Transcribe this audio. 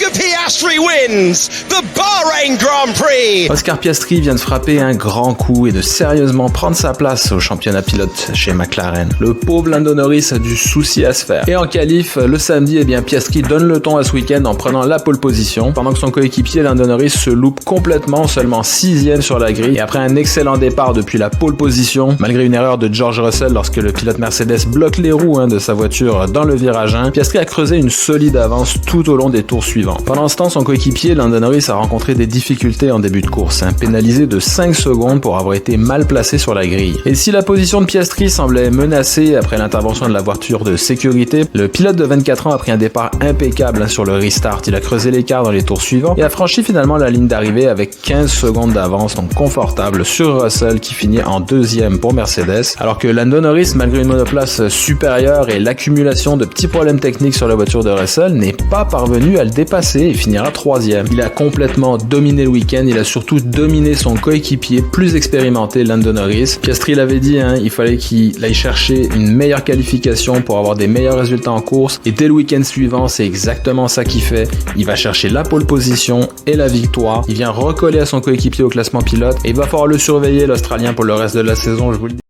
Oscar Piastri wins the Bahrain Grand Prix. Oscar Piastri vient de frapper un grand coup et de sérieusement prendre sa place au championnat pilote chez McLaren. Le pauvre Lando Norris a du souci à se faire. Et en qualif, le samedi, Piastri donne le ton à ce week-end en prenant la pole position, pendant que son coéquipier Lando Norris se loupe complètement, seulement 6e sur la grille. Et après un excellent départ depuis la pole position, malgré une erreur de George Russell lorsque le pilote Mercedes bloque les roues de sa voiture dans le virage 1, Piastri a creusé une solide avance tout au long des tours suivants. Pendant ce temps, son coéquipier Lando Norris a rencontré des difficultés en début de course, pénalisé de 5 secondes pour avoir été mal placé sur la grille. Et si la position de Piastri semblait menacée après l'intervention de la voiture de sécurité, le pilote de 24 ans a pris un départ impeccable sur le restart. Il a creusé l'écart dans les tours suivants et a franchi finalement la ligne d'arrivée avec 15 secondes d'avance, donc confortable sur Russell qui finit en 2e pour Mercedes, alors que Lando Norris, malgré une monoplace supérieure et l'accumulation de petits problèmes techniques sur la voiture de Russell, n'est pas parvenu à le dépasser et finira 3e. Il a complètement dominé le week-end, il a surtout dominé son coéquipier plus expérimenté, Lando Norris. Piastri l'avait dit, il fallait qu'il aille chercher une meilleure qualification pour avoir des meilleurs résultats en course, et dès le week-end suivant, c'est exactement ça qu'il fait. Il va chercher la pole position et la victoire. Il vient recoller à son coéquipier au classement pilote et il va falloir le surveiller, l'Australien, pour le reste de la saison, je vous le dis.